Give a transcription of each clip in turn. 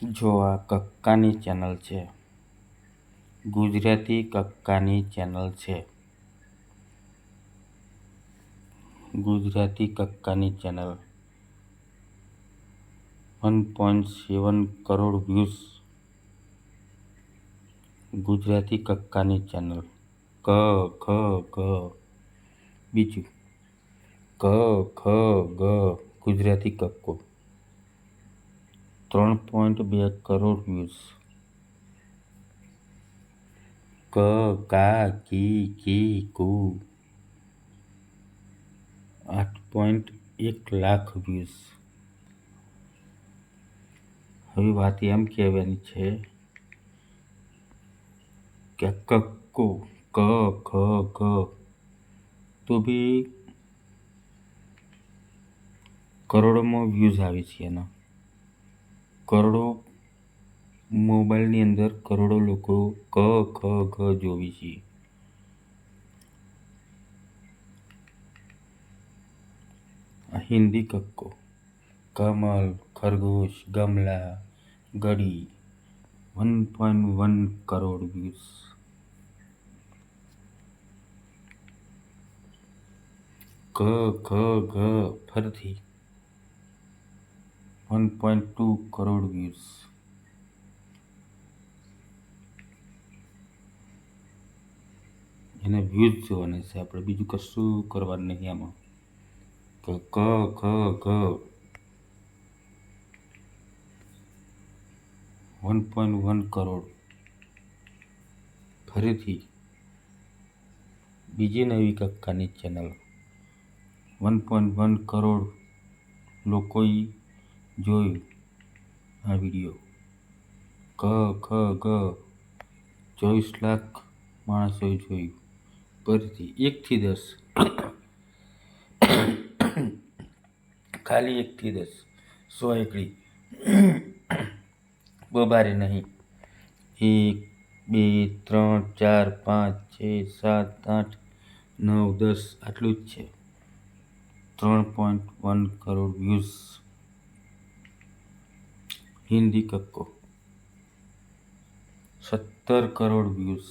જો આ કક્કાની ચેનલ છે, ગુજરાતી કક્કાની ચેનલ છે. ગુજરાતી કક્કાની ચેનલ 1.7 કરોડ વ્યૂઝ. ગુજરાતી કક્કાની ચેનલ ક ખ ગ. બીજું ક ખ ગ ગુજરાતી કક્કો 3.2 કરોડ વ્યૂઝ. ક કા કી કી કુ 8.1 લાખ વ્યૂઝ. હવે વાત એમ કહેવાની છે કે કક્કો ક ખ ગ તો બી કરોડોમાં વ્યૂઝ આવે છે. એના કરોડો મોબાઈલની અંદર કરોડો લોકો ક ખ ગ જોવે છે. હિન્દી કક્કો કમલ, ખરગોશ, ગમલા, ગડી 1.1 કરોડ વ્યૂઝ. ક ખ ગ ફરીથી 1.2 કરોડ વ્યૂઝ. એને વ્યૂઝ જોવાના છે, આપણે બીજું કશું કરવાનું નહીં આમાં. ક ખ ગ 1.1 કરોડ. ફરીથી બીજી નવી કક્કાની ચેનલ 1.1 કરોડ લોકોએ જોયું આ વિડીયો. ક ખ ગ 24 લાખ માણસોએ જોયું. ફરીથી 1 થી 10 ખાલી 1 થી 10 100 એકડી બબારે નહીં. 1 2 3 4 5 6 7 8 9 10 આટલું જ છે. 3.1 કરોડ વ્યૂઝ. હિન્દી કક્કો 17 કરોડ વ્યૂઝ.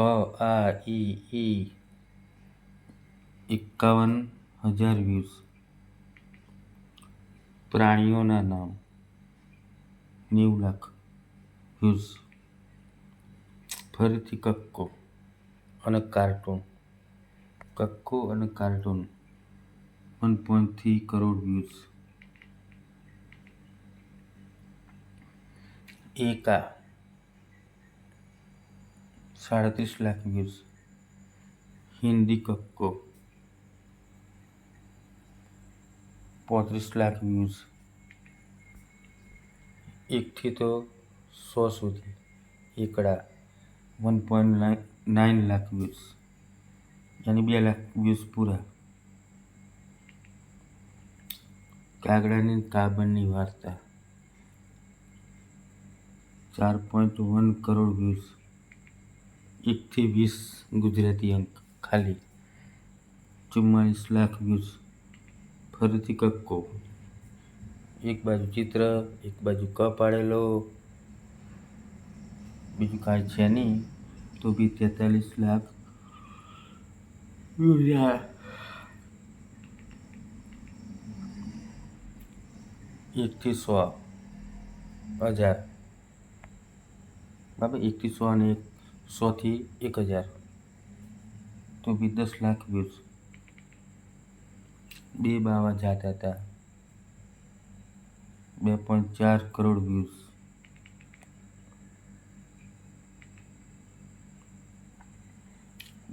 અ આ ઈ 51,000 વ્યૂઝ. પ્રાણીઓના નામ 90 લાખ વ્યૂઝ. ફરીથી કક્કો અને કાર્ટૂન 1.3 કરોડ વ્યૂઝ. એકા 37 લાખ વ્યૂઝ. હિન્દી કક્કો 35 લાખ વ્યૂઝ. 1 થી તો 100 સુધી એકડા 1.9 લાખ વ્યૂઝ. યાની 2 લાખ વ્યૂઝ પૂરા. કાગડાની કાબરની વાર્તા 4.1 કરોડ વ્યૂઝ. 1 થી 20 ગુજરાતી અંક ખાલી 44 લાખ વ્યૂઝ. ફરીથી કક્કો એક બાજુ ચિત્ર, એક બાજુ ક પાડેલો, બીજું કાંઈ છે નહીં તો બી 43 લાખ વ્યૂઝ. 1 થી 100,000 બરાબર. 1 થી 100 અને 100 થી 1000 તો બી 10 લાખ વ્યૂઝ. 2 બાવા જાતા હતા 2.4 કરોડ વ્યૂઝ.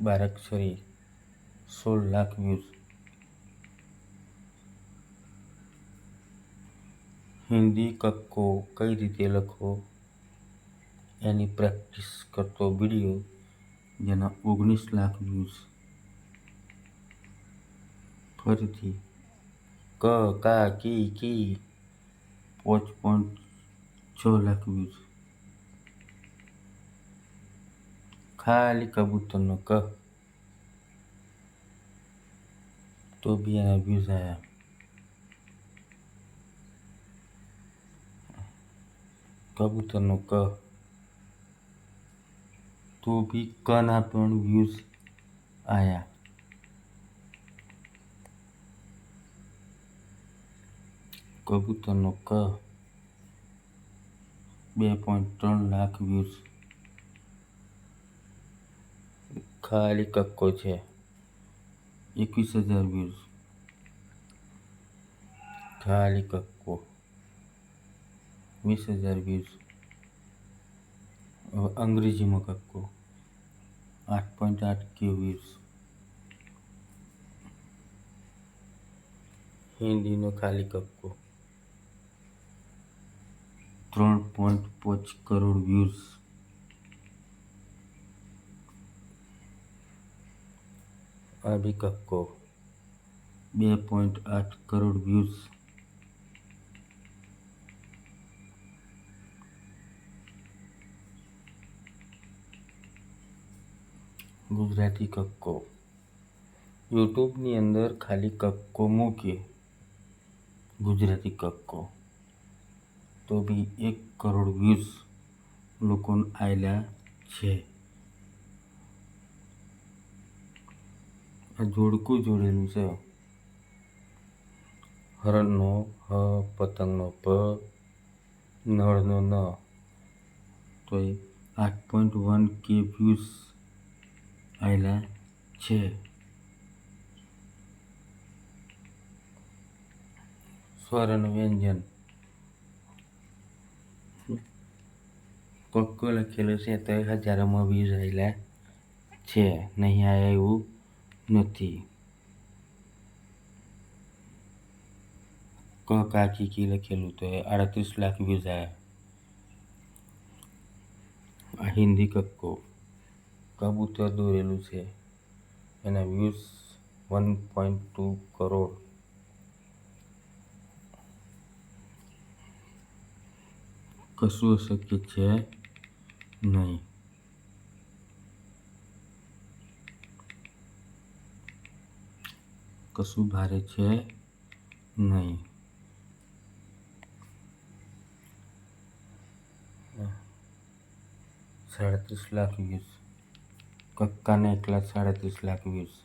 બારાક્ષરી 16 લાખ વ્યૂઝ. હિન્દી કક્કો કઈ રીતે લખવો એની પ્રેક્ટિસ કરતો વિડીયો જેના 19 લાખ વ્યૂઝ. ફરીથી ક કા કી કી 5.6 લાખ વ્યૂઝ. ખાલી કબૂતરનો ક તો બી એના વ્યૂઝ આવ્યા. કબૂતરનો ક. તો બી કના પણ વ્યૂઝ આયા. કબૂતરનો ક 2.3 લાખ વ્યૂઝ. ખાલી કક્કો છે 21,000 વ્યૂઝ. ખાલી કક્કો 20,000 વ્યૂઝ. હવે અંગ્રેજીમાં કક્કો 8.8 કે વ્યૂઝ. હિન્દીનો ખાલી કક્કો 3.5 કરોડ વ્યૂઝ. આ બી કક્કો 2.8 કરોડ વ્યૂઝ. ગુજરાતી કક્કો. યુટ્યુબની અંદર ખાલી કક્કો મૂકીએ ગુજરાતી કક્કો તો બી 1 કરોડ વ્યૂઝ લોકોને આવેલા છે. આ જોડકું જોડેલું છે. હરણનો હ, પતંગનો પ, નળનો ન, તો એ 8.1 કે વ્યૂઝ આવેલા છે. સ્વર અને વ્યંજન. કક્કો લખેલો છે તો હજારોમાં વ્યૂઝ આવેલા છે. નહીં આવ્યા એવું નથી. ક કાકી કી લખેલું તો 38 લાખ વ્યૂઝ આવ્યા. આ હિન્દી કક્કો. કબૂતર દોરેલું છે એના વ્યૂઝ 1.2 કરોડ. કશું અશક્ય છે નહીં. કશું ભારે છે નહીં. 37 લાખ વ્યૂઝ. કક્કાને એકલા 37 લાખ વ્યૂઝ.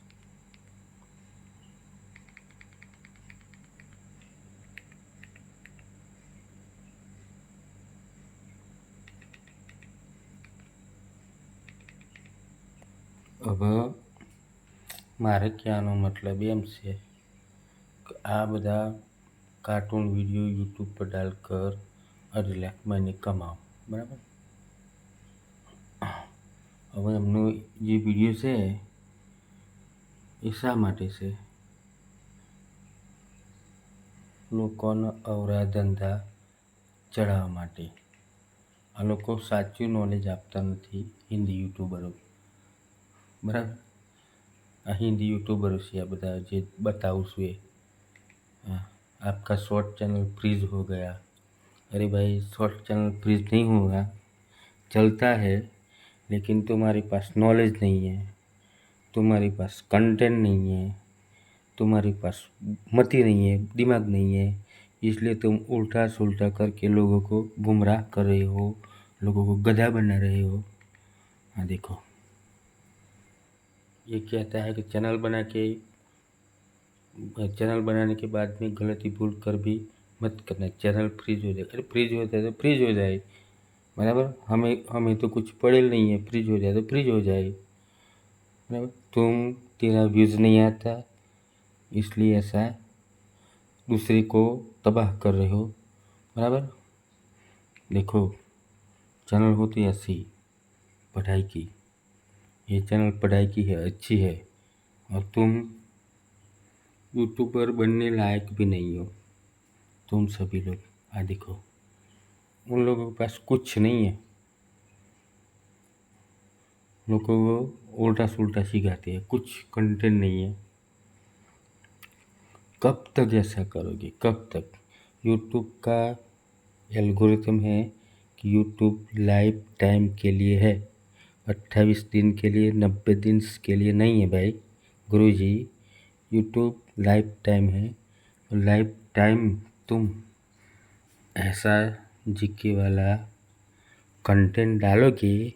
હવે મારે કહેવાનો મતલબ એમ છે કે આ બધા કાર્ટૂન વિડીયો यूट्यूब पर डालकर 2.5 लाख महीने कमाओ. બરાબર. હવે એમનો જે વિડીયો છે એ શા માટે છે? લોકોને અવરા ધંધા ચડાવવા માટે. આ લોકો સાચું નોલેજ આપતા નથી હિન્દી યુટ્યુબરો. બરાબર. આ હિન્દી यूट्यूबर से આ બધા જે बताऊँ છું એ. आपका शॉर्ट चैनल फ्रीज हो गया. अरे भाई शॉर्ट चैनल फ्रीज नहीं होगा. चलता है लेकिन तुम्हारे पास नॉलेज नहीं है, तुम्हारे पास कंटेंट नहीं है, तुम्हारे पास मति नहीं है, दिमाग नहीं है, इसलिए तुम उल्टा सुल्टा करके लोगों को गुमराह कर रहे हो, लोगों को गधा बना रहे हो. हाँ देखो, ये कहता है कि चैनल बनाने के बाद में गलती भूल कर भी मत करना, चैनल फ्रीज हो जाए. अरे फ्रीज होता है तो फ्रीज हो जाए. बराबर. हमें तो कुछ पड़ेल नहीं है. फ्रीज हो जाए तो फ्रीज हो जाए. बराबर. तेरा व्यूज़ नहीं आता इसलिए ऐसा दूसरे को तबाह कर रहे हो. बराबर. देखो, चैनल होती ऐसी पढ़ाई की. ये चैनल पढ़ाई की है, अच्छी है, और तुम यूट्यूबर बनने लायक भी नहीं हो. तुम सभी लोग आ देखो, उन लोगों के पास कुछ नहीं है. लोगों को उल्टा सुल्टा सिखाते हैं, कुछ कंटेंट नहीं है. कब तक ऐसा करोगे? कब तक? यूट्यूब का एल्गोरिथम है कि यूट्यूब लाइफ टाइम के लिए है, 28 दिन के लिए, 90 दिन के लिए नहीं है भाई गुरुजी. यूट्यूब लाइफ टाइम है. लाइफ टाइम तुम ऐसा जीके वाला कंटेंट डालोगे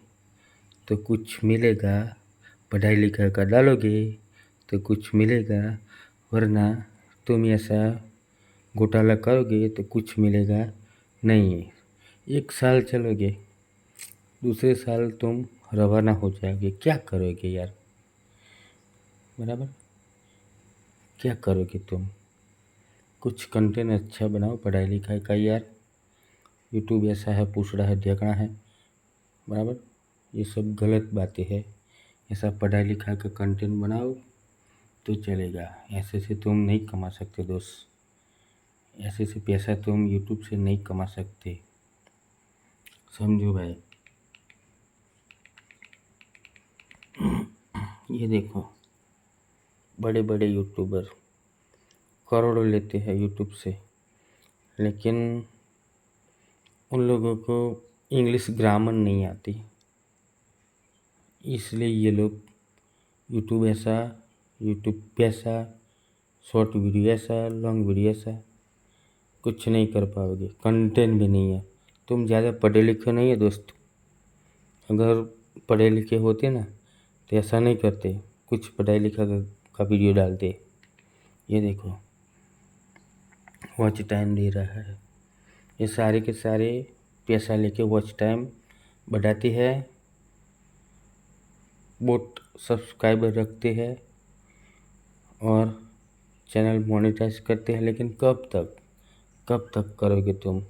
तो कुछ मिलेगा, पढ़ाई लिखाई का डालोगे तो कुछ मिलेगा, वरना तुम ऐसा घोटाला करोगे तो कुछ मिलेगा नहीं। 1 साल चलोगे, दूसरे साल तुम रवाना हो जाओगे, क्या करोगे यार? बराबर, क्या करोगे तुम? कुछ कंटेंट अच्छा बनाओ पढ़ाई लिखाई का यार। यूट्यूब ऐसा है, पूछ रहा है, देखना है, बराबर। ये सब गलत बातें है। ऐसा पढ़ाई लिखाई का कंटेंट बनाओ तो चलेगा। ऐसे से तुम नहीं कमा सकते दोस्त, ऐसे से पैसा तुम यूट्यूब से नहीं कमा सकते, समझो भाई। ये देखो, बड़े बड़े यूट्यूबर करोड़ों लेते हैं यूट्यूब से, लेकिन उन लोगों को इंग्लिश ग्रामर नहीं आती, इसलिए ये लोग यूट्यूब पैसा, शॉर्ट वीडियो ऐसा, लॉन्ग वीडियो ऐसा, कुछ नहीं कर पाओगे। कंटेंट भी नहीं है, तुम ज़्यादा पढ़े लिखे नहीं है दोस्त। अगर पढ़े लिखे होते ना तो ऐसा नहीं करते, कुछ पढ़ाई लिखा का वीडियो डालते। ये देखो, वॉच टाइम दे रहा है, ये सारे के सारे पैसा लेके वॉच टाइम बढ़ाते हैं, बहुत सब्सक्राइबर रखते हैं और चैनल मोनेटाइज करते हैं। लेकिन कब तक करोगे तुम?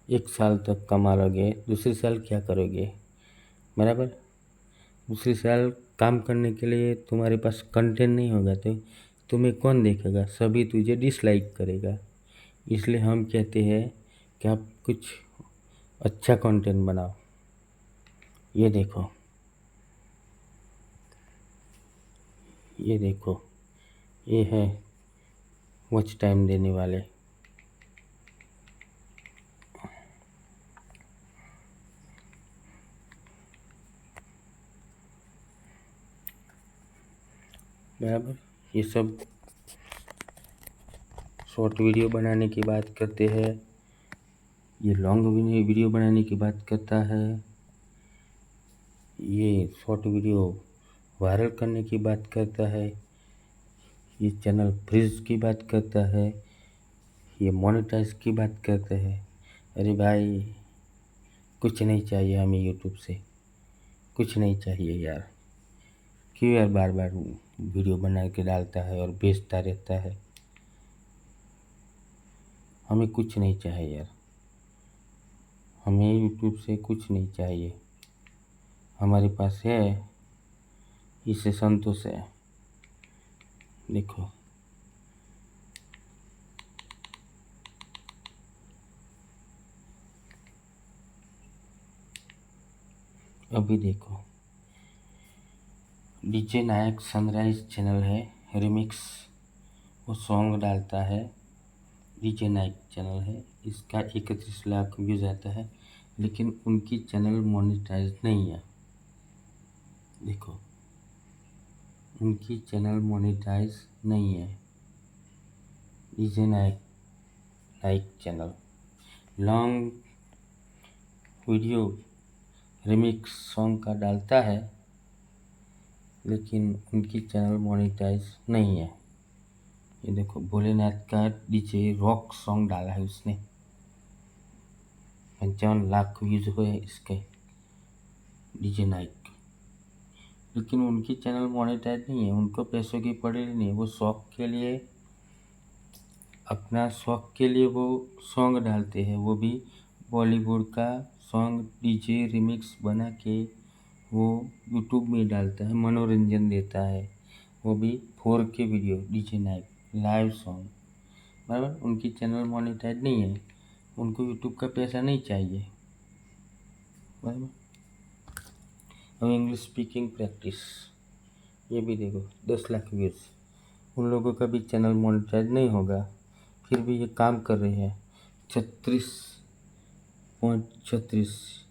1 साल तक कमा लोगे, दूसरे साल क्या करोगे? बराबर, दूसरे साल काम करने के लिए तुम्हारे पास कंटेंट नहीं होगा तो तुम्हें कौन देखेगा? सभी तुझे डिसलाइक करेगा। इसलिए हम कहते हैं कि आप कुछ अच्छा कंटेंट बनाओ। ये देखो, ये देखो, ये है वॉच टाइम देने वाले। बराबर, ये सब शॉर्ट वीडियो बनाने की बात करते हैं, ये लॉन्ग वीडियो बनाने की बात करता है, ये शॉर्ट वीडियो वायरल करने की बात करता है, ये चैनल फ्रीज की बात करता है, ये मोनेटाइज की बात करता है। अरे भाई, कुछ नहीं चाहिए हमें यूट्यूब से, कुछ नहीं चाहिए यार। क्यों यार बार बार वीडियो बना के डालता है और बेचता रहता है? हमें कुछ नहीं चाहिए यार, हमें यूट्यूब से कुछ नहीं चाहिए। हमारे पास है, इससे संतोष है। देखो, अभी देखो, डीजे नायक सनराइज चैनल है, रिमिक्स वो सॉन्ग डालता है। डीजे नायक चैनल है, इसका 31 लाख व्यूज आता है, लेकिन उनकी चैनल मोनेटाइज नहीं है। देखो, उनकी चैनल मोनेटाइज नहीं है। DJ Nayak channel long video remix song का डालता है, लेकिन उनकी चैनल मोनेटाइज नहीं है। ये देखो, भोलेनाथ का डीजे रॉक सॉन्ग डाला है उसने, 55 लाख व्यूज हुए इसके, डीजे नाइक। लेकिन उनकी चैनल मोनेटाइज नहीं है, उनको पैसों की पड़ी नहीं है। वो शौक के लिए, अपना शौक के लिए वो सॉन्ग डालते हैं, वो भी बॉलीवुड का सॉन्ग डीजे रिमिक्स बना के वो यूट्यूब में डालता है, मनोरंजन देता है, वो भी 4K video. DJ Naik live song, बराबर। उनकी चैनल मोनेटाइज नहीं है, उनको यूट्यूब का पैसा नहीं चाहिए, बराबर। अब इंग्लिश स्पीकिंग प्रैक्टिस, ये भी देखो, 10 लाख व्यूज़। उन लोगों का भी चैनल मोनेटाइज नहीं होगा, फिर भी ये काम कर रहे हैं। 36.36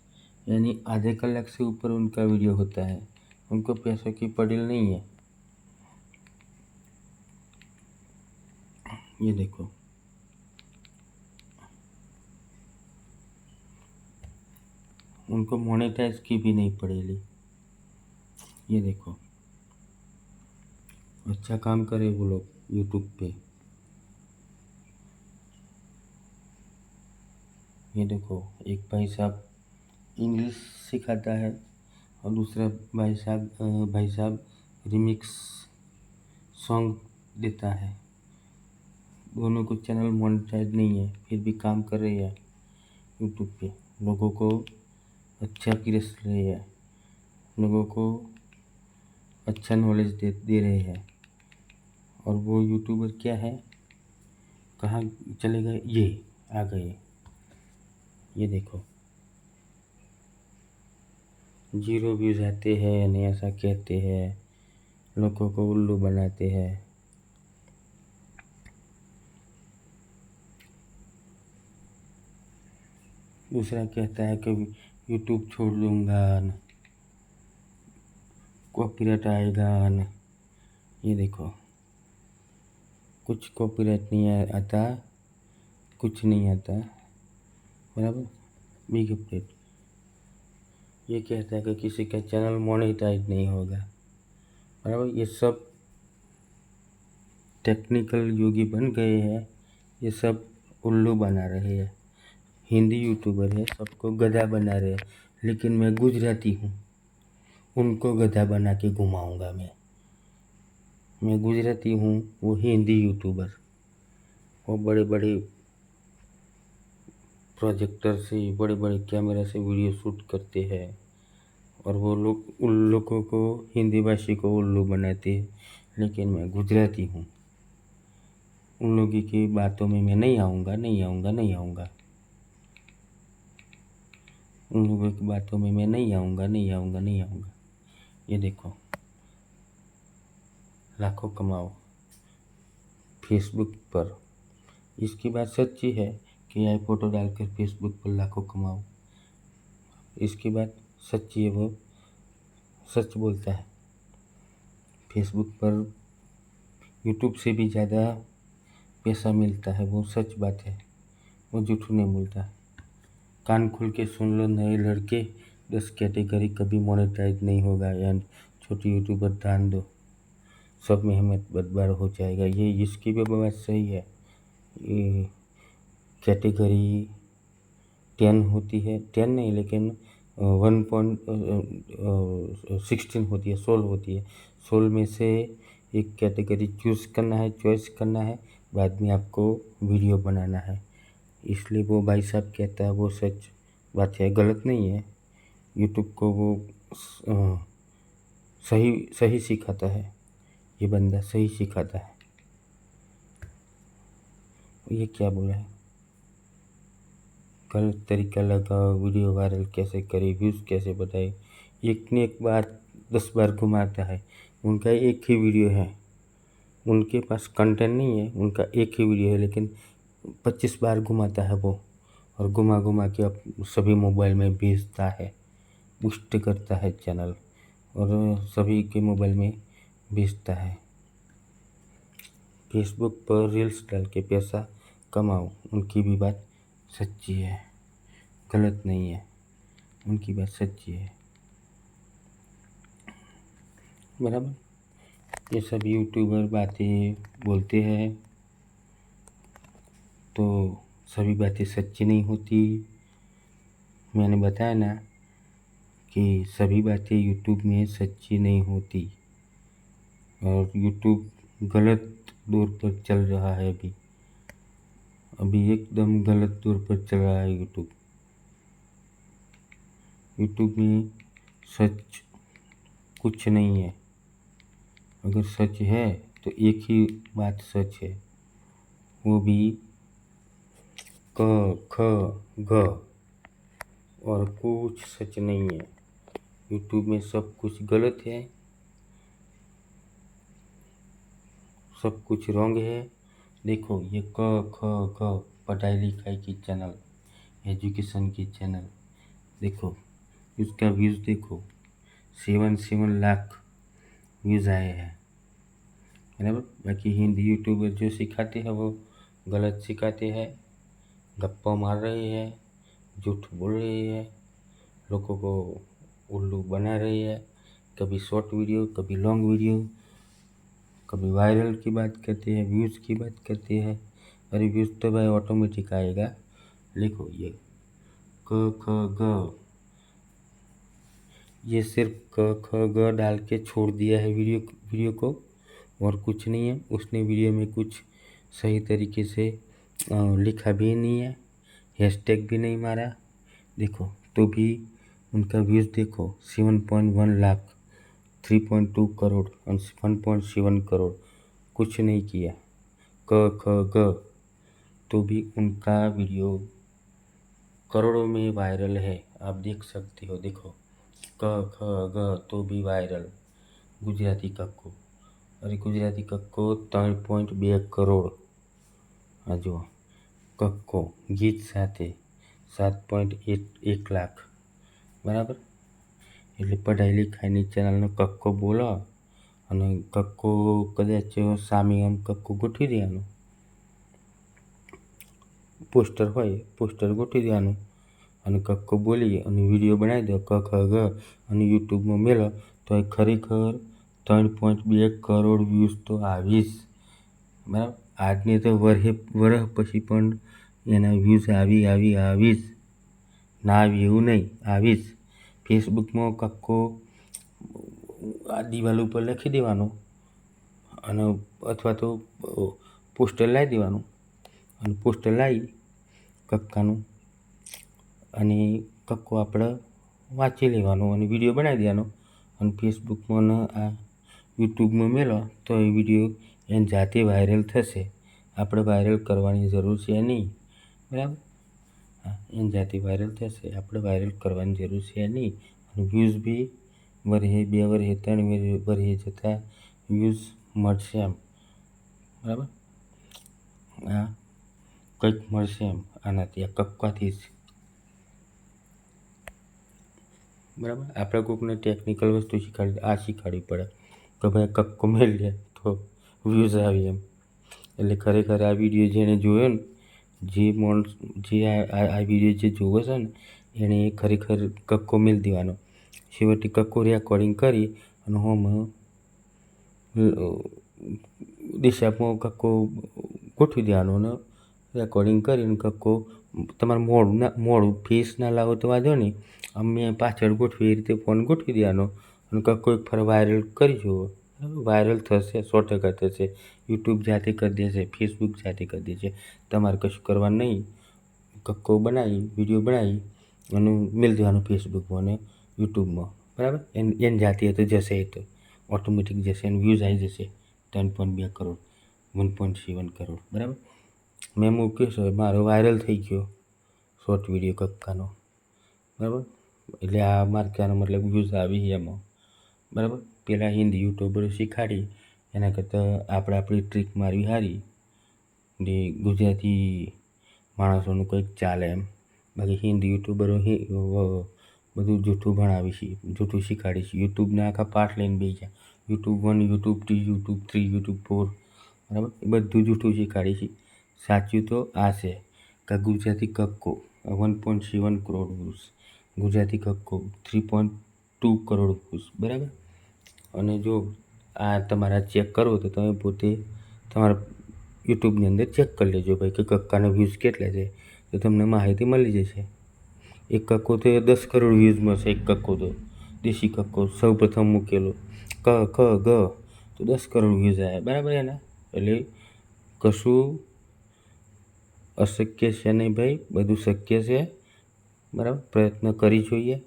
यानी आधे कलाक से ऊपर उनका वीडियो होता है, उनको पैसों की पड़ी नहीं है। ये देखो, उनको मोनेटाइज की भी नहीं पड़ेगी। ये देखो, अच्छा काम करे वो लोग यूट्यूब पे। ये देखो, एक भाई साहब इंग्लिश सिखाता है और दूसरा भाई साहब रिमिक्स सॉन्ग देता है। दोनों को चैनल मोनेटाइज नहीं है, फिर भी काम कर रही है यूट्यूब पे। लोगों को अच्छा पिरस रही है, लोगों को अच्छा नॉलेज दे रहे हैं। और वो यूट्यूबर क्या है, कहाँ चले गए, ये आ गए। ये देखो, 0 व्यूज आते हैं, नहीं ऐसा कहते हैं, लोगों को उल्लू बनाते हैं। दूसरा कहता है कि यूट्यूब छोड़ दूंगा न, कॉपीराइट आएगा न। ये देखो, कुछ कॉपीराइट नहीं आता, कुछ नहीं आता, बराबर। बिग अपडेट ये कहता है कि किसी का चैनल मोनेटाइज नहीं होगा, बराबर। ये सब टेक्निकल योगी बन गए हैं, ये सब उल्लू बना रहे हैं। हिंदी यूट्यूबर है, सबको गधा बना रहे हैं, लेकिन मैं गुजराती हूँ, उनको गधा बना के घुमाऊंगा मैं गुजराती हूँ, वो हिंदी यूट्यूबर। वो बड़े बड़े प्रोजेक्टर से, बड़े बड़े कैमरा से वीडियो शूट करते हैं, और वो लोग उन लोगों को, हिंदी भाषी को उल्लू बनाते हैं। लेकिन मैं गुजराती हूँ, उन लोगों की बातों में मैं नहीं आऊँगा, नहीं आऊँगा, नहीं आऊँगा। उन लोगों की बातों में मैं नहीं आऊँगा, नहीं आऊँगा, नहीं आऊँगा। ये देखो, लाखों कमाओ फेसबुक पर। इसकी बात सच्ची है कि यह फ़ोटो डालकर फेसबुक पर लाखों कमाओ। इसकी बात सच्ची है, वो सच बोलता है। फेसबुक पर यूट्यूब से भी ज़्यादा पैसा मिलता है, वो सच बात है, वो झूठ नहीं बोलता। कान खोल के सुन लो नए लड़के, 10 कैटेगरी कभी मोनेटाइज नहीं होगा। या छोटी यूट्यूबर दान दो, सब मेहनत बर्बाद हो जाएगा। ये इसकी भी बात सही है। ये कैटेगरी 10 होती है, 10 नहीं लेकिन 1.16 होती है, 16 होती है। 16 में से एक कैटेगरी चूज़ करना है, चॉइस करना है, बाद में आपको वीडियो बनाना है। इसलिए वो भाई साहब कहता है, वो सच बात है, गलत नहीं है। यूट्यूब को वो सही सही सिखाता है, ये बंदा सही सिखाता है। ये क्या बोला है, गलत तरीका लगाओ, वीडियो वायरल कैसे करे, व्यूज़ कैसे बढ़ाए, एक ने एक बार 10 बार घुमाता है। उनका एक ही वीडियो है, उनके पास कंटेंट नहीं है, उनका एक ही वीडियो है, लेकिन 25 बार घुमाता है वो, और घुमा घुमा के अब सभी मोबाइल में भेजता है, बूस्ट करता है चैनल, और सभी के मोबाइल में भेजता है। फेसबुक पर रील्स डाल के पैसा कमाओ, उनकी भी बात सच्ची है, गलत नहीं है, उनकी बात सच्ची है, बराबर। ये सब यूट्यूबर बातें बोलते हैं तो सभी बातें सच्ची नहीं होती। मैंने बताया ना कि सभी बातें यूट्यूब में सच्ची नहीं होती, और यूट्यूब गलत दौर पर चल रहा है अभी एकदम गलत दौर पर चल रहा है यूट्यूब। यूट्यूब में सच कुछ नहीं है। अगर सच है तो एक ही बात सच है, वो भी क ख ग, और कुछ सच नहीं है। यूट्यूब में सब कुछ गलत है, सब कुछ रॉन्ग है। देखो, ये क ख ग पढ़ाई लिखाई की चैनल, एजुकेशन की चैनल, देखो उसका व्यूज़ देखो, 7 लाख व्यूज़ आए हैं, बराबर। बाकी हिंदी यूट्यूबर जो सिखाते हैं वो गलत सिखाते हैं, गप्पा मार रहे हैं, झूठ बोल रहे हैं, लोगों को उल्लू बना रही है। कभी शॉर्ट वीडियो, कभी लॉन्ग वीडियो, कभी वायरल की बात करते हैं, व्यूज़ की बात करते हैं। अरे व्यूज़ तो भाई ऑटोमेटिक आएगा। लिखो ये क ख ग, ये सिर्फ क ख ग डाल के छोड़ दिया है वीडियो को, और कुछ नहीं है। उसने वीडियो में कुछ सही तरीके से लिखा भी नहीं है, हैशटैग भी नहीं मारा। देखो तो भी उनका व्यूज़ देखो 7.1 लाख, 3.2 करोड़ और 1.7 करोड़। कुछ नहीं किया, क ख ग, तो भी उनका वीडियो करोड़ों में वायरल है। आप देख सकते हो, देखो क ख ग तो भी वायरल। गुजराती कक्को, अरे गुजराती कक्को 3.2 करोड़। આ જુઓ કક્કો ગીત સાથે 7.1 લાખ, બરાબર। એટલે પઢાઈ લિખાઈની ચેનલનો કક્કો બોલો અને કક્કો કદાચ સામે આમ કક્કો ગોઠવી દેવાનું, પોસ્ટર હોય પોસ્ટર ગોઠવી દેવાનું અને કક્કો બોલી અને વિડીયો બનાવી દો ક ખ ગ અને યુટ્યુબમાં મેલો તો એ ખરેખર 3.2 કરોડ વ્યૂઝ તો આવીશ, બરાબર। આજની તો વરહ પછી પણ એના વ્યૂઝ આવીશ, ના આવી એવું નહીં, આવીશ। ફેસબુકમાં કક્કો આ દિવાલ ઉપર લખી દેવાનો અને અથવા તો પોસ્ટર લાવી દેવાનું અને પોસ્ટર લાવી કક્કાનું અને કક્કો આપણે વાંચી લેવાનો અને વિડીયો બનાવી દેવાનો અને ફેસબુકમાં આ યુટ્યુબમાં મેલો તો એ વિડીયો એની જાતે વાયરલ થશે। આપણે વાયરલ કરવાની જરૂર છે નહીં, બરાબર। હા, એની જાતે વાયરલ થશે, આપણે વાયરલ કરવાની જરૂર છે નહીં। અને વ્યૂઝ બી વરસે 2 વરસે 3 વરસે જતાં વ્યૂઝ મળશે એમ, બરાબર। હા, કંઈક મળશે એમ આનાથી, આ કક્કાથી જ, બરાબર। આપણે કોઈકને ટેકનિકલ વસ્તુ શીખવાડવી પડે તો ભાઈ કક્કો મેળ લે તો વ્યૂઝ આવે એમ। એટલે ખરેખર આ વિડીયો જેણે જોયો ને, જે આ વિડીયો જે જોવો છે ને, એણે ખરેખર કક્કો મેળ દેવાનો, છેવટે કક્કો રેકોર્ડિંગ કરી અને હોમાં દિશામાં કક્કો ગોઠવી દેવાનો અને રેકોર્ડિંગ કરીને કક્કો તમારે મોડું ફેસ ના લાવો તો વાંધો નહીં, અમે પાછળ ગોઠવી એ રીતે ફોન ગોઠવી દેવાનો અને કક્કો એક ફર વાયરલ કરી જુઓ, વાયરલ થશે, 100% થશે। યુટ્યુબ જાતે કરી દેશે, ફેસબુક જાતે કરી દેશે, તમારે કશું કરવાનું નહીં। કક્કો બનાવી વિડીયો બનાવી અને મેળ દેવાનો ફેસબુકમાં અને યુટ્યુબમાં, બરાબર। એની જાતે તો જશે, એ તો ઓટોમેટિક જશે અને વ્યૂઝ આવી જશે 3.2 કરોડ, 1.7 કરોડ, બરાબર। મેં મૂક્યો છે, મારો વાયરલ થઈ ગયો શોર્ટ વિડીયો કક્કાનો, બરાબર। એટલે આ મારે કહેવાનો મતલબ વ્યૂઝ આવી એમાં, બરાબર। પેલા હિન્દી યુટ્યુબરો શીખવાડી એના કરતાં આપણે આપણી ટ્રીક મારવી સારી, ને ગુજરાતી માણસોનું કંઈક ચાલે એમ। બાકી હિન્દી યુટ્યુબરો બધું જૂઠું ભણાવી છે, જૂઠું શીખવાડી છે। યુટ્યુબના આખા પાઠ લઈને બેસી ગયા, યુટ્યુબ 1, યુટ્યુબ 2, યુટ્યુબ 3, યુટ્યુબ 4, બરાબર। એ બધું જૂઠું શીખવાડી છે। સાચું તો આ છે કે ગુજરાતી કક્કો 1.7 કરોડ વ્યૂઝ, ગુજરાતી કક્કો 3.2 કરોડ વ્યૂઝ, બરાબર। અને જો આ તમારા ચેક કરો તો તમે પોતે તમારા યુટ્યુબની અંદર ચેક કરી લેજો ભાઈ કે કક્કાના વ્યૂઝ કેટલા છે, તો તમને માહિતી મળી જશે। એક કક્કો તો 10 કરોડ વ્યૂઝમાં છે, એક કક્કો તો દેશી કક્કો સૌ પ્રથમ મૂકેલો ક ખ ગ તો 10 કરોડ વ્યૂઝ આવ્યા, બરાબર એના। એટલે કશું અશક્ય છે નહીં ભાઈ, બધું શક્ય છે, બરાબર। પ્રયત્ન કરી જોઈએ।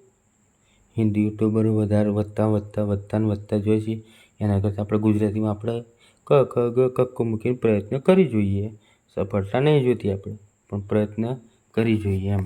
હિન્દી યુટ્યુબરો વધારે વધતા જોઈએ છે, એના કરતાં આપણે ગુજરાતીમાં આપણે ક ખ ગ કક્કો મૂકીને પ્રયત્ન કરી જોઈએ। સફળતા નહીં જોતી આપણે, પણ પ્રયત્ન કરી જોઈએ એમ।